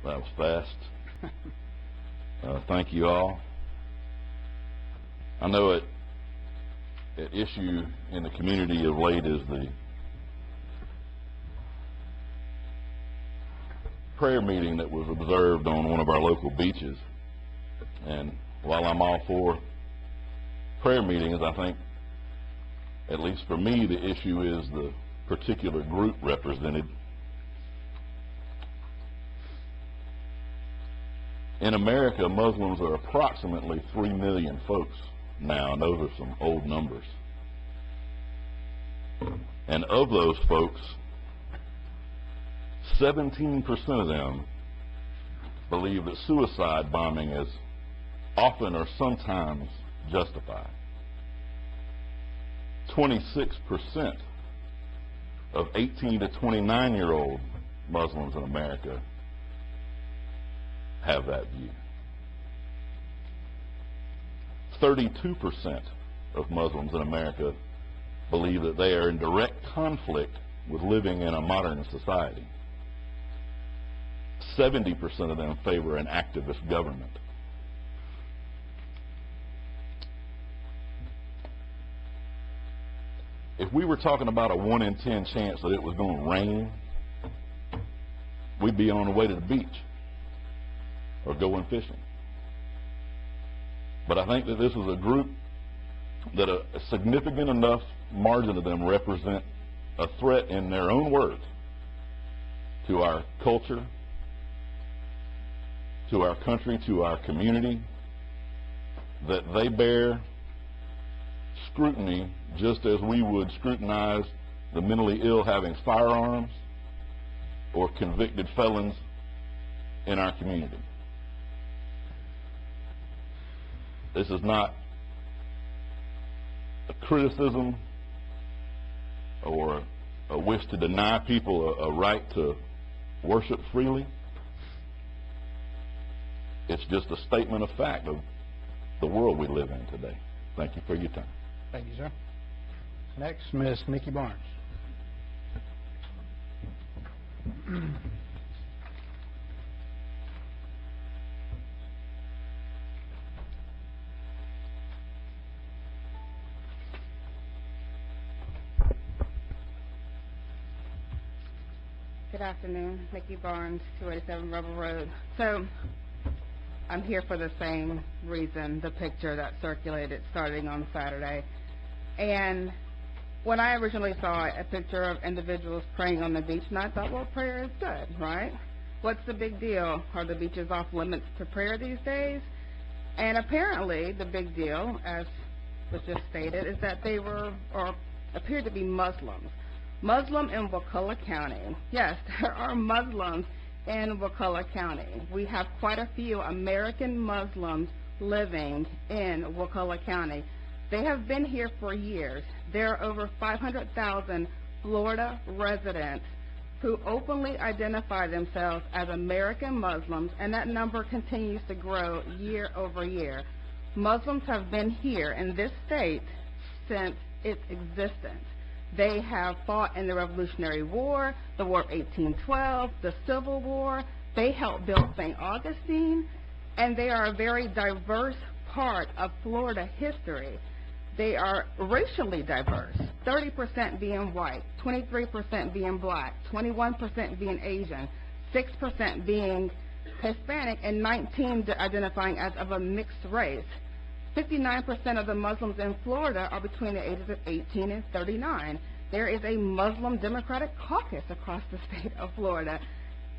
That was fast. Thank you all. I know at issue in the community of late is the prayer meeting that was observed on one of our local beaches. And while I'm all for prayer meetings, I think, at least for me, the issue is the particular group represented. In America, Muslims are approximately 3 million folks now, and those are some old numbers. And of those folks, 17% of them believe that suicide bombing is often or sometimes justified. 26% of 18 to 29-year-old Muslims in America have that view. 32% of Muslims in America believe that they are in direct conflict with living in a modern society. 70% of them favor an activist government. If we were talking about a 1 in 10 chance that it was going to rain, we'd be on the way to the beach or going fishing. But I think that this is a group that a significant enough margin of them represent a threat, in their own words, to our culture, to our country, to our community, that they bear scrutiny just as we would scrutinize the mentally ill having firearms or convicted felons in our community. This is not a criticism or a wish to deny people a right to worship freely. It's just a statement of fact of the world we live in today. Thank you for your time. Thank you, sir. Next, Ms. Nikki Barnes. Good afternoon, Nikki Barnes, 287 Rebel Road. So, I'm here for the same reason, the picture that circulated starting on Saturday. And when I originally saw a picture of individuals praying on the beach, and I thought, well, prayer is good, right? What's the big deal? Are the beaches off limits to prayer these days? And apparently, the big deal, as was just stated, is that they were, or appeared to be Muslims. Muslim in Wakulla County. Yes, there are Muslims in Wakulla County. We have quite a few American Muslims living in Wakulla County. They have been here for years. There are over 500,000 Florida residents who openly identify themselves as American Muslims, and that number continues to grow year over year. Muslims have been here in this state since its existence. They have fought in the Revolutionary War, the War of 1812, the Civil War. They helped build St. Augustine, and they are a very diverse part of Florida history. They are racially diverse, 30% being white, 23% being black, 21% being Asian, 6% being Hispanic, and 19% identifying as of a mixed race. 59% of the Muslims in Florida are between the ages of 18 and 39. There is a Muslim Democratic Caucus across the state of Florida.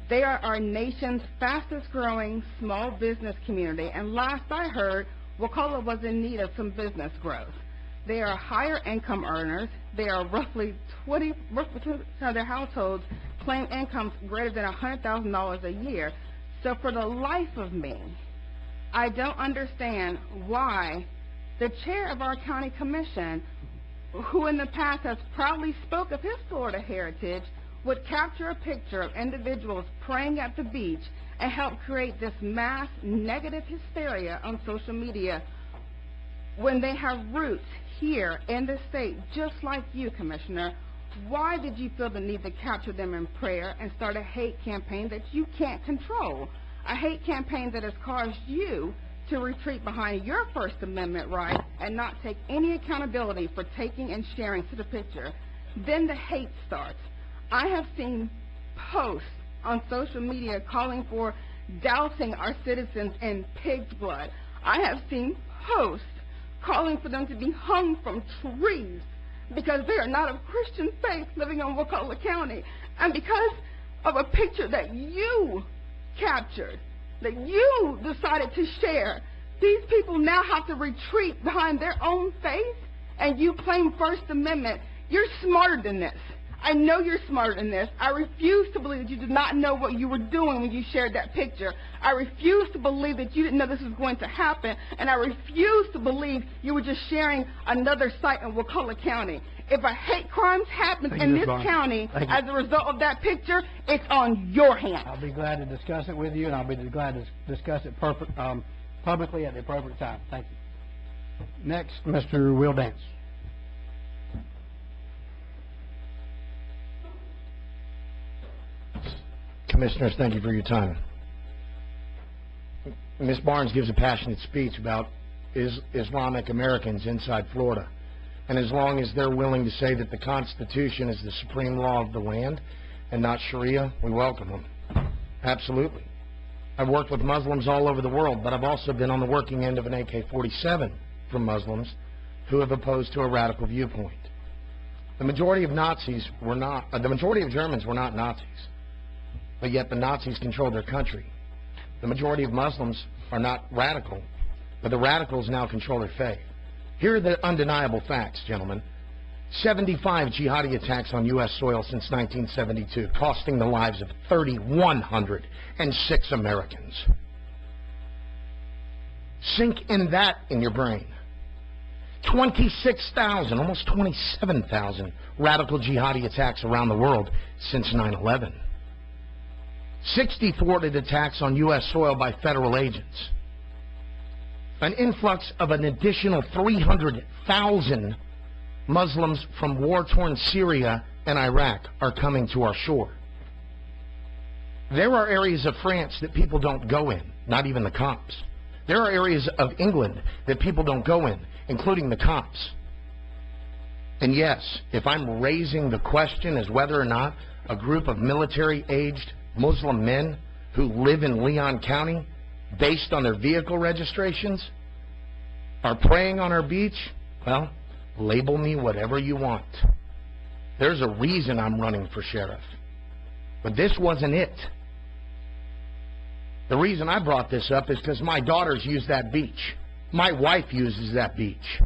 They are our nation's fastest growing small business community, and last I heard, Wakulla was in need of some business growth. They are higher income earners. They are roughly 20% of their households claim incomes greater than $100,000 a year. So for the life of me, I don't understand why the chair of our county commission, who in the past has proudly spoke of his Florida heritage, would capture a picture of individuals praying at the beach and help create this mass negative hysteria on social media when they have roots here in the state, just like you, Commissioner, Why did you feel the need to capture them in prayer and start a hate campaign that you can't control? A hate campaign that has caused you to retreat behind your First Amendment right and not take any accountability for taking and sharing to the picture. Then the hate starts. I have seen posts on social media calling for dousing our citizens in pig's blood. I have seen posts calling for them to be hung from trees because they are not of Christian faith living in Wakulla County. And because of a picture that you captured, that you decided to share, these people now have to retreat behind their own faith, and you claim First Amendment. You're smarter than this. I know you're smarter than this. I refuse to believe that you did not know what you were doing when you shared that picture. I refuse to believe that you didn't know this was going to happen, and I refuse to believe you were just sharing another site in Wakulla County. If a hate crimes happens in this county as a result of that picture, it's on your hands. I'll be glad to discuss it with you, and I'll be glad to discuss it publicly at the appropriate time. Thank you. Next, Mr. Will Dance. Commissioners, thank you for your time. Ms. Barnes gives a passionate speech about Islamic Americans inside Florida. And as long as they're willing to say that the Constitution is the supreme law of the land and not Sharia, we welcome them. Absolutely. I've worked with Muslims all over the world, but I've also been on the working end of an AK-47 from Muslims who have opposed to a radical viewpoint. The majority of Germans were not Nazis. But yet the Nazis controlled their country. The majority of Muslims are not radical, but the radicals now control their faith. Here are the undeniable facts, gentlemen. 75 jihadi attacks on U.S. soil since 1972, costing the lives of 3,106 Americans. Sink in that in your brain. 26,000, almost 27,000 radical jihadi attacks around the world since 9/11. 60 thwarted attacks on U.S. soil by federal agents. An influx of an additional 300,000 Muslims from war-torn Syria and Iraq are coming to our shore. There are areas of France that people don't go in, not even the cops. There are areas of England that people don't go in, including the cops. And yes, if I'm raising the question as whether or not a group of military-aged Muslim men who live in Leon County, based on their vehicle registrations, are praying on our beach, well, label me whatever you want. There's a reason I'm running for sheriff. But this wasn't it. The reason I brought this up is because my daughters use that beach. My wife uses that beach.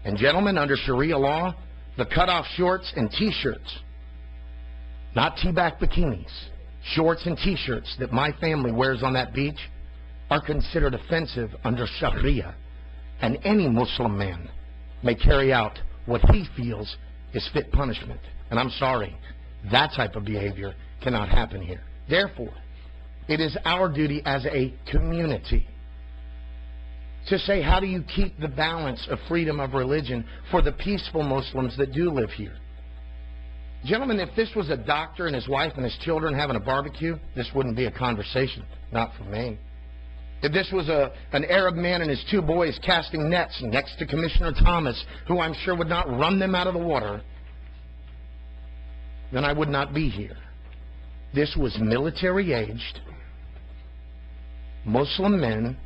And gentlemen, under Sharia law, the cutoff shorts and T-shirts, not T-back bikinis, shorts and T-shirts that my family wears on that beach are considered offensive under Sharia, and any Muslim man may carry out what he feels is fit punishment. And I'm sorry, that type of behavior cannot happen here. Therefore, it is our duty as a community to say, how do you keep the balance of freedom of religion for the peaceful Muslims that do live here? Gentlemen, if this was a doctor and his wife and his children having a barbecue, this wouldn't be a conversation. Not for me. If this was an Arab man and his two boys casting nets next to Commissioner Thomas, who I'm sure would not run them out of the water, then I would not be here. This was military-aged Muslim men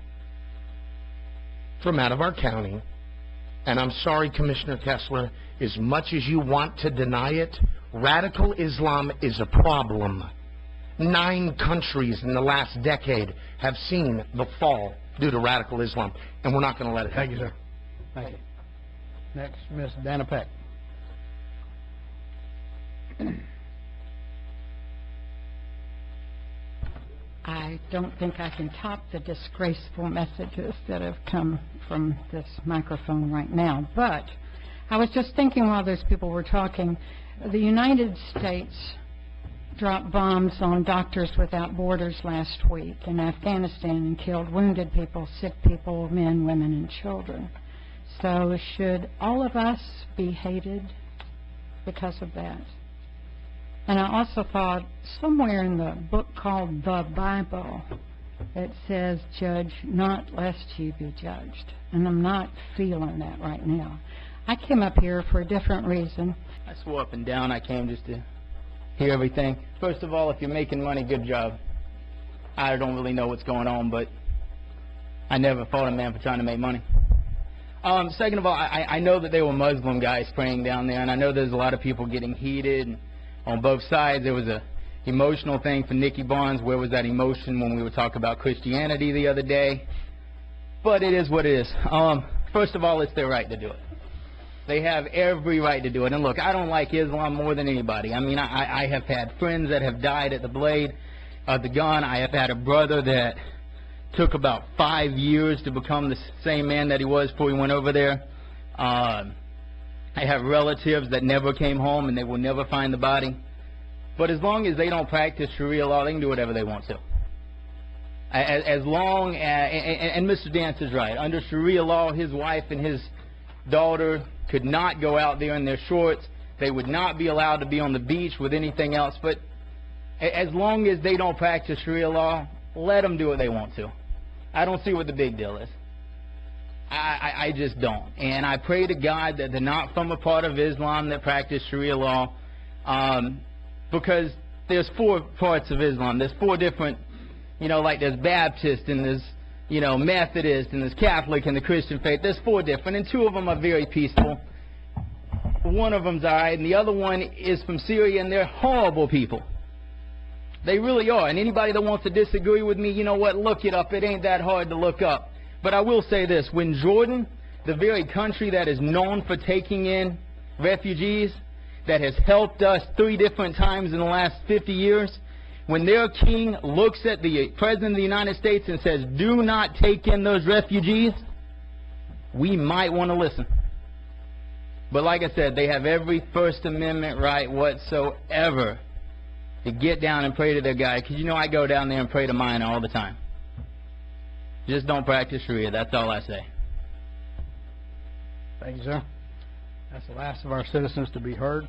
from out of our county. And I'm sorry, Commissioner Kessler, as much as you want to deny it, radical Islam is a problem. 9 countries in the last decade have seen the fall due to radical Islam, and we're not going to let it happen. Thank you, sir. Thank you. Next, Ms. Dana Peck. I don't think I can top the disgraceful messages that have come from this microphone right now. But I was just thinking while those people were talking, the United States dropped bombs on Doctors Without Borders last week in Afghanistan and killed wounded people, sick people, men, women, and children. So should all of us be hated because of that. And I also thought somewhere in the book called The Bible, it says, judge not lest ye be judged. And I'm not feeling that right now. I came up here for a different reason. I swore up and down I came just to hear everything. First of all, if you're making money, good job. I don't really know what's going on, but I never fought a man for trying to make money. Second of all, I know that they were Muslim guys praying down there, and I know there's a lot of people getting heated on both sides. There was a emotional thing for Nicky Barnes. Where was that emotion when we were talking about Christianity the other day? But it is what it is. First of all, it's their right to do it. They have every right to do it. And look, I don't like Islam more than anybody. I mean, I have had friends that have died at the blade of the gun. I have had a brother that took about 5 years to become the same man that he was before he went over there. I have relatives that never came home and they will never find the body. But as long as they don't practice Sharia law, they can do whatever they want to. As long as, and Mr. Dance is right, under Sharia law, his wife and his daughter could not go out there in their shorts. They would not be allowed to be on the beach with anything else. But as long as they don't practice Sharia law, let them do what they want to. I don't see what the big deal is. I just don't. And I pray to God that they're not from a part of Islam that practice Sharia law, because there's 4 parts of Islam. There's 4 different, like there's Baptist and there's, Methodist and there's Catholic and the Christian faith. There's 4 different, and 2 of them are very peaceful. One of them's all right, and the other one is from Syria, and they're horrible people. They really are. And anybody that wants to disagree with me, you know what, look it up. It ain't that hard to look up. But I will say this. When Jordan, the very country that is known for taking in refugees, that has helped us 3 different times in the last 50 years, when their king looks at the President of the United States and says, do not take in those refugees, we might want to listen. But like I said, they have every First Amendment right whatsoever to get down and pray to their guy. Because I go down there and pray to mine all the time. Just don't practice Sharia. That's all I say. Thank you, sir. That's the last of our citizens to be heard.